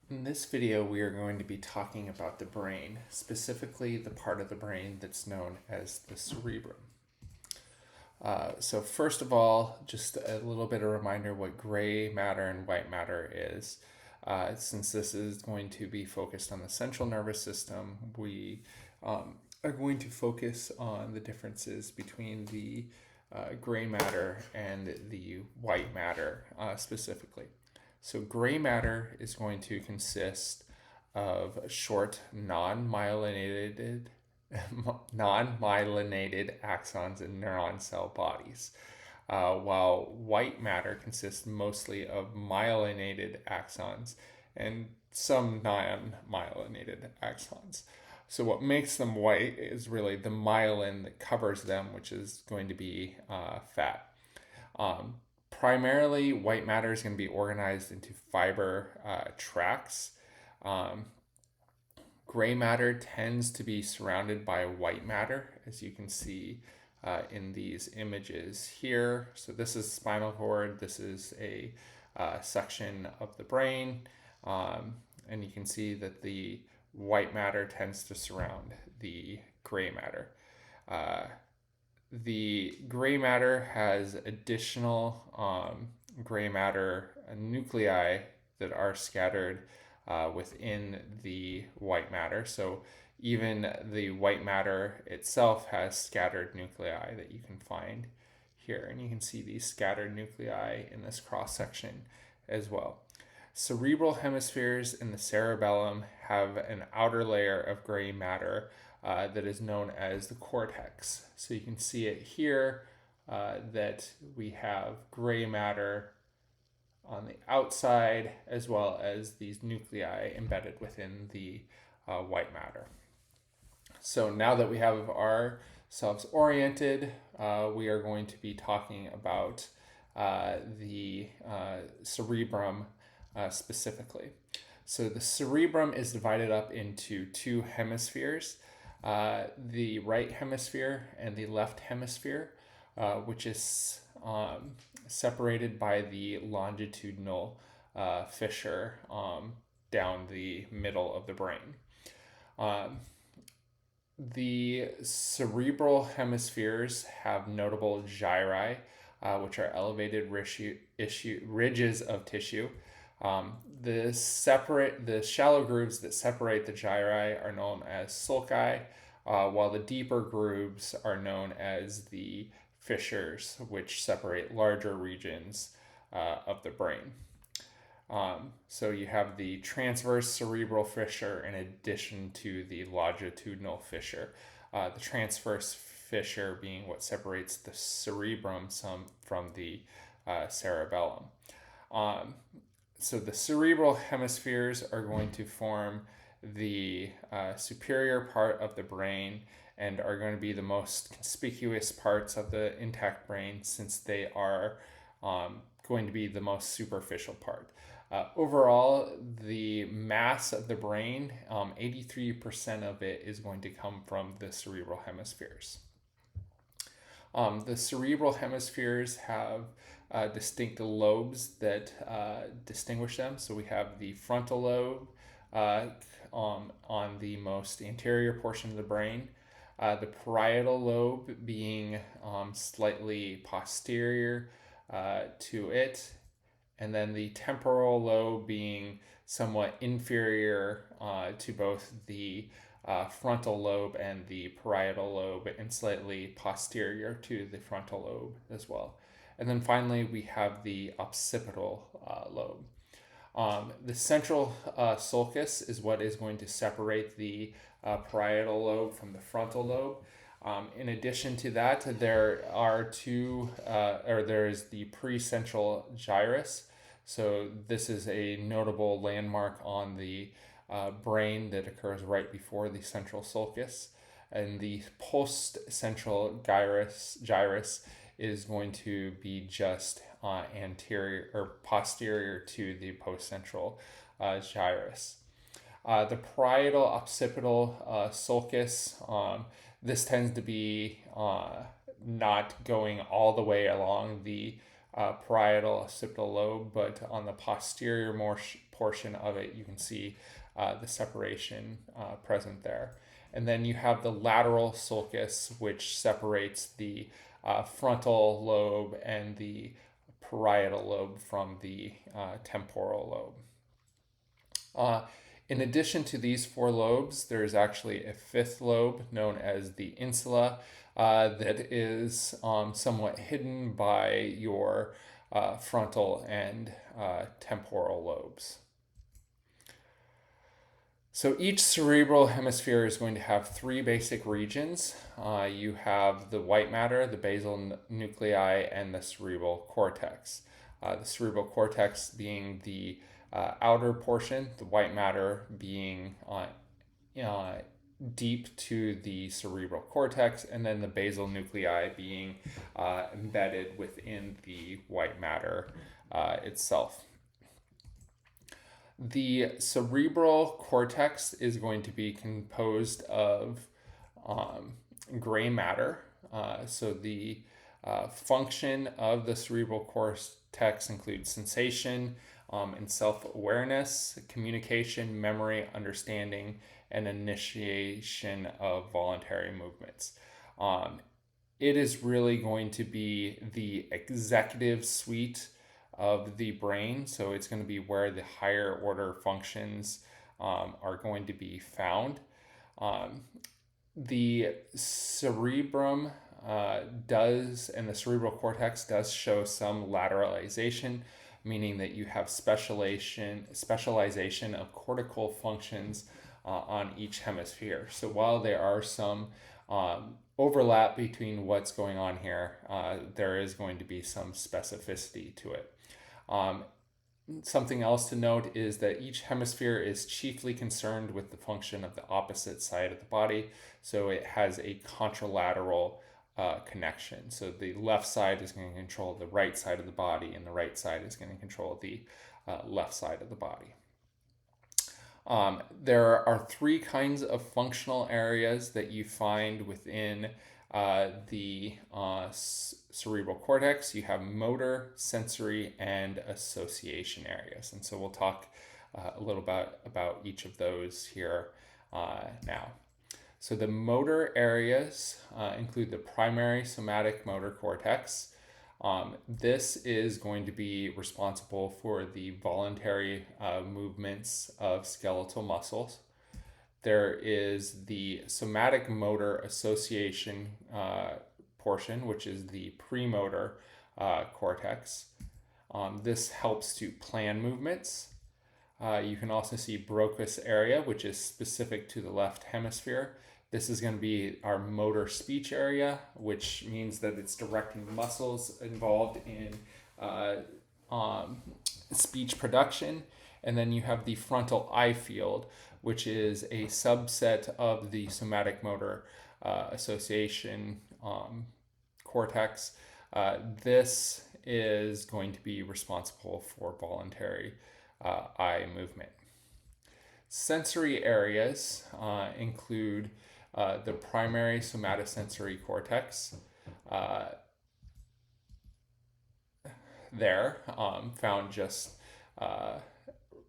In this video, we are going to be talking about the brain, specifically the part of the brain that's known as the cerebrum. So first of all, just a little bit of reminder what gray matter and white matter is. Since this is going to be focused on the central nervous system, we are going to focus on the differences between the gray matter and the white matter specifically. So gray matter is going to consist of short non-myelinated axons in neuron cell bodies, while white matter consists mostly of myelinated axons and some non-myelinated axons. So what makes them white is really the myelin that covers them, which is going to be fat. Primarily, white matter is going to be organized into fiber tracts. Um, Gray matter tends to be surrounded by white matter, as you can see in these images here. So this is spinal cord. This is a section of the brain. And you can see that the white matter tends to surround the gray matter. The gray matter has additional gray matter nuclei that are scattered within the white matter. So even the white matter itself has scattered nuclei that you can find here. And you can see these scattered nuclei in this cross section as well. Cerebral hemispheres in the cerebellum have an outer layer of gray matter that is known as the cortex. So you can see it here that we have gray matter on the outside as well as these nuclei embedded within the white matter. So now that we have ourselves oriented, we are going to be talking about the cerebrum specifically. So the cerebrum is divided up into two hemispheres, the right hemisphere and the left hemisphere, which is separated by the longitudinal fissure down the middle of the brain. The cerebral hemispheres have notable gyri, which are elevated ridges of tissue. The shallow grooves that separate the gyri are known as sulci, while the deeper grooves are known as the fissures, which separate larger regions of the brain. So you have the transverse cerebral fissure in addition to the longitudinal fissure. The transverse fissure being what separates the cerebrum from the cerebellum. So the cerebral hemispheres are going to form the superior part of the brain and are going to be the most conspicuous parts of the intact brain since they are going to be the most superficial part. Overall, the mass of the brain, 83% of it is going to come from the cerebral hemispheres. The cerebral hemispheres have distinct lobes that distinguish them. So we have the frontal lobe on the most anterior portion of the brain, the parietal lobe being slightly posterior to it, and then the temporal lobe being somewhat inferior to both the frontal lobe and the parietal lobe, and slightly posterior to the frontal lobe as well. And then finally, we have the occipital lobe. The central sulcus is what is going to separate the parietal lobe from the frontal lobe. In addition to that, there is the precentral gyrus. So this is a notable landmark on the brain that occurs right before the central sulcus. And the post-central gyrus is going to be just anterior or posterior to the post-central gyrus. The parietal occipital sulcus, this tends to be not going all the way along the parietal occipital lobe, but on the posterior portion of it, you can see the separation present there. And then you have the lateral sulcus, which separates the frontal lobe and the parietal lobe from the temporal lobe. In addition to these four lobes, there is actually a fifth lobe known as the insula that is somewhat hidden by your frontal and temporal lobes. So each cerebral hemisphere is going to have three basic regions. You have the white matter, the basal nuclei, and the cerebral cortex. The cerebral cortex being the outer portion, the white matter being deep to the cerebral cortex, and then the basal nuclei being embedded within the white matter itself. The cerebral cortex is going to be composed of gray matter. So the function of the cerebral cortex includes sensation and self-awareness, communication, memory, understanding, and initiation of voluntary movements. It is really going to be the executive suite of the brain, so it's going to be where the higher order functions are going to be found. The cerebrum does, and the cerebral cortex does show some lateralization, meaning that you have specialization of cortical functions on each hemisphere. So while there are some overlap between what's going on here, there is going to be some specificity to it. Something else to note is that each hemisphere is chiefly concerned with the function of the opposite side of the body, so it has a contralateral connection. So the left side is going to control the right side of the body, and the right side is going to control the left side of the body. There are three kinds of functional areas that you find within the cerebral cortex. You have motor, sensory, and association areas. And so we'll talk a little about each of those here now. So the motor areas include the primary somatic motor cortex. This is going to be responsible for the voluntary movements of skeletal muscles. There is the somatic motor association portion, which is the premotor cortex. This helps to plan movements. You can also see Broca's area, which is specific to the left hemisphere. This is going to be our motor speech area, which means that it's directing muscles involved in speech production. And then you have the frontal eye field, which is a subset of the somatic motor association cortex. This is going to be responsible for voluntary eye movement. Sensory areas include the primary somatosensory cortex, found just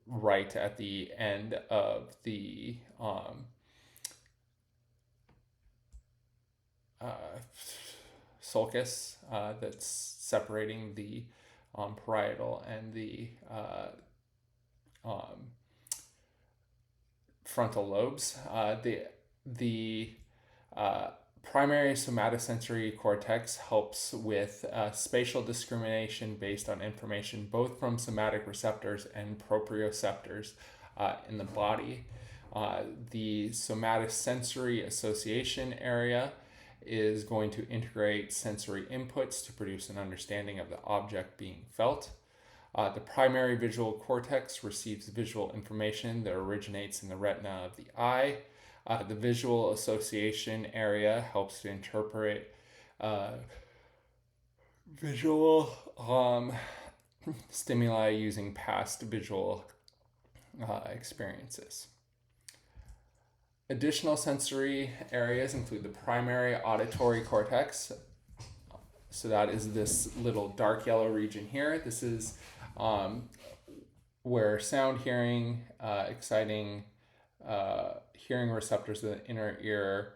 right at the end of the sulcus that's separating the parietal and the frontal lobes. The primary somatosensory cortex helps with spatial discrimination based on information both from somatic receptors and proprioceptors in the body. The somatosensory association area is going to integrate sensory inputs to produce an understanding of the object being felt. The primary visual cortex receives visual information that originates in the retina of the eye. The visual association area helps to interpret visual stimuli using past visual experiences. Additional sensory areas include the primary auditory cortex. So that is this little dark yellow region here. This is um, where sound hearing, exciting hearing receptors in the inner ear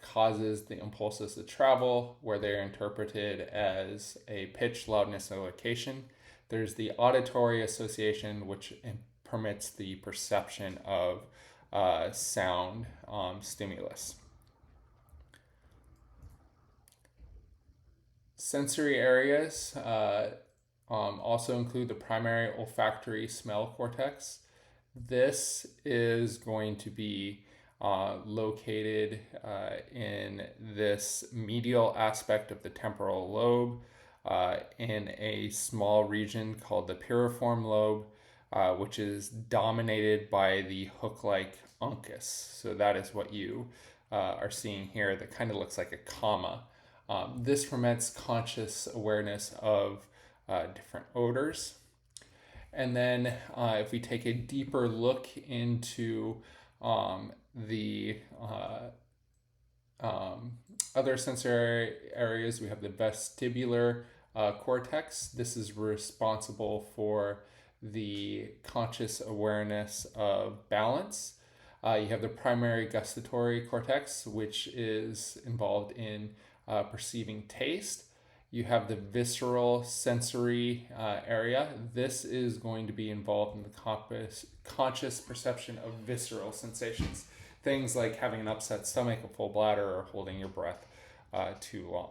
causes the impulses to travel, where they're interpreted as a pitch, loudness, or location. There's the auditory association, which permits the perception of sound stimulus. Sensory areas also include the primary olfactory smell cortex. This is going to be located in this medial aspect of the temporal lobe in a small region called the piriform lobe, which is dominated by the hook-like uncus. So that is what you are seeing here that kind of looks like a comma. This permits conscious awareness of different odors. And then if we take a deeper look into the other sensory areas, we have the vestibular cortex. This is responsible for the conscious awareness of balance. You have the primary gustatory cortex, which is involved in perceiving taste. You have the visceral sensory area. This is going to be involved in the conscious perception of visceral sensations. Things like having an upset stomach, a full bladder, or holding your breath too long.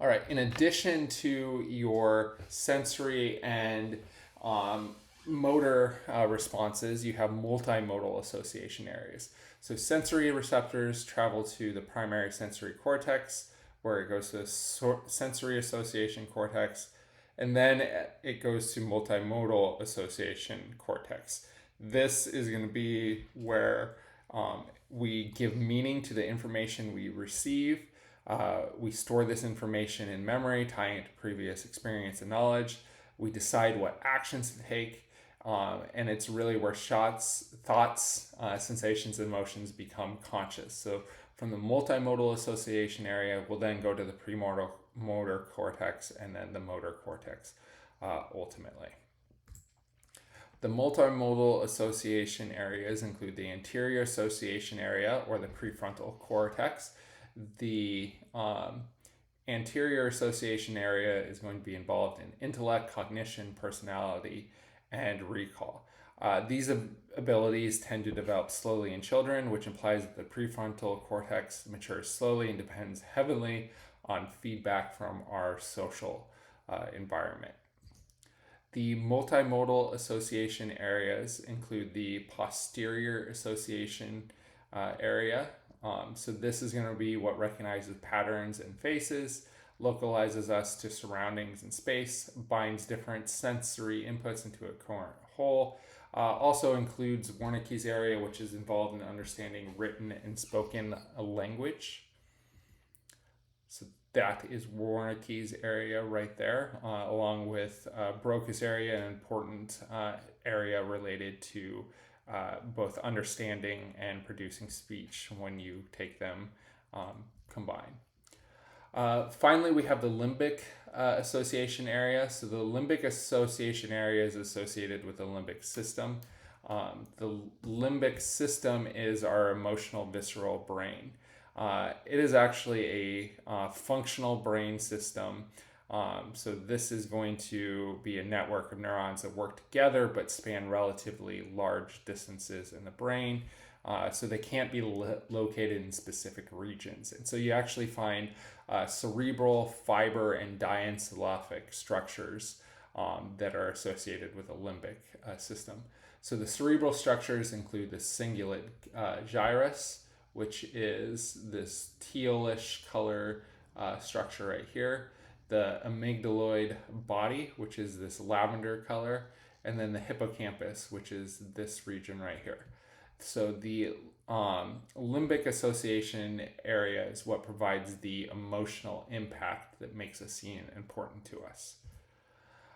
All right, in addition to your sensory and motor responses, you have multimodal association areas. So sensory receptors travel to the primary sensory cortex, where it goes to the sensory association cortex, and then it goes to multimodal association cortex. This is going to be where we give meaning to the information we receive. We store this information in memory, tying it to previous experience and knowledge. We decide what actions to take, and it's really where thoughts, sensations, and emotions become conscious. So from the multimodal association area, we'll then go to the premotor cortex and then the motor cortex ultimately. The multimodal association areas include the anterior association area, or the prefrontal cortex. The anterior association area is going to be involved in intellect, cognition, personality, and recall. These abilities tend to develop slowly in children, which implies that the prefrontal cortex matures slowly and depends heavily on feedback from our social environment. The multimodal association areas include the posterior association area. So this is going to be what recognizes patterns and faces, localizes us to surroundings and space, binds different sensory inputs into a coherent whole. Also includes Wernicke's area, which is involved in understanding written and spoken language. So that is Wernicke's area right there, along with Broca's area, an important area related to both understanding and producing speech when you take them combined. Finally, we have the limbic association area. So the limbic association area is associated with the limbic system. The limbic system is our emotional visceral brain. It is actually a functional brain system. So this is going to be a network of neurons that work together but span relatively large distances in the brain. So they can't be located in specific regions. And so you actually find cerebral, fiber, and diencephalopathic structures that are associated with the limbic system. So the cerebral structures include the cingulate gyrus, which is this tealish color structure right here, the amygdaloid body, which is this lavender color, and then the hippocampus, which is this region right here. So the limbic association area is what provides the emotional impact that makes a scene important to us.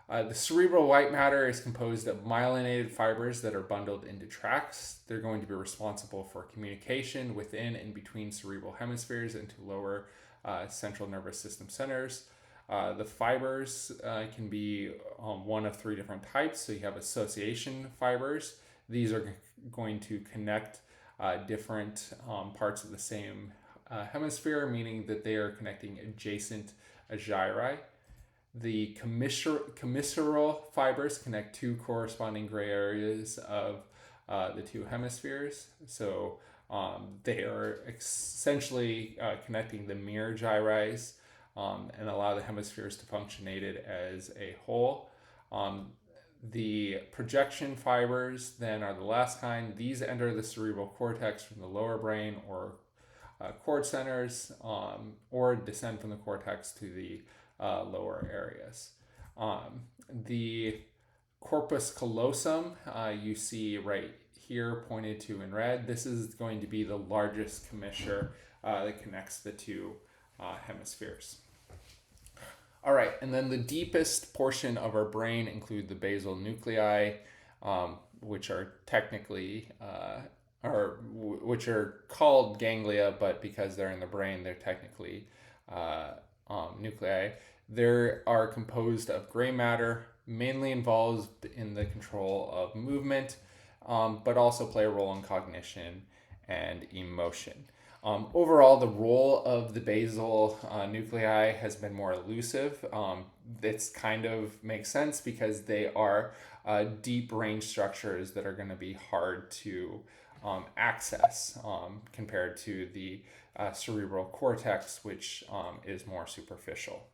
The cerebral white matter is composed of myelinated fibers that are bundled into tracts. They're going to be responsible for communication within and between cerebral hemispheres and to lower central nervous system centers. The fibers can be one of three different types. So you have association fibers. These are going to connect different parts of the same hemisphere, meaning that they are connecting adjacent gyri. The commissural fibers connect two corresponding gray areas of the two hemispheres. So they are essentially connecting the mirror gyri and allow the hemispheres to functionate as a whole. The projection fibers then are the last kind. These enter the cerebral cortex from the lower brain or cord centers, or descend from the cortex to the lower areas. The corpus callosum you see right here pointed to in red. This is going to be the largest commissure that connects the two hemispheres. All right, and then the deepest portion of our brain include the basal nuclei, which are technically, which are called ganglia, but because they're in the brain, they're technically nuclei. They are composed of gray matter, mainly involved in the control of movement, but also play a role in cognition and emotion. Overall, the role of the basal nuclei has been more elusive. This kind of makes sense because they are deep range structures that are going to be hard to access compared to the cerebral cortex, which is more superficial.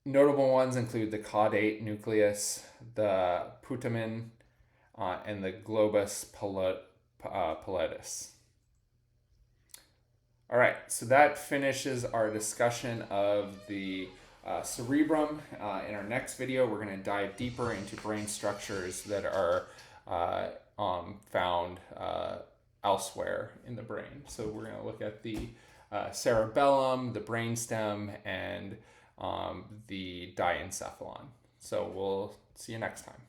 Notable ones include the caudate nucleus, the putamen, and the globus pallidus. All right, so that finishes our discussion of the cerebrum. In our next video, we're going to dive deeper into brain structures that are found elsewhere in the brain. So we're going to look at the cerebellum, the brainstem, and the diencephalon. So we'll see you next time.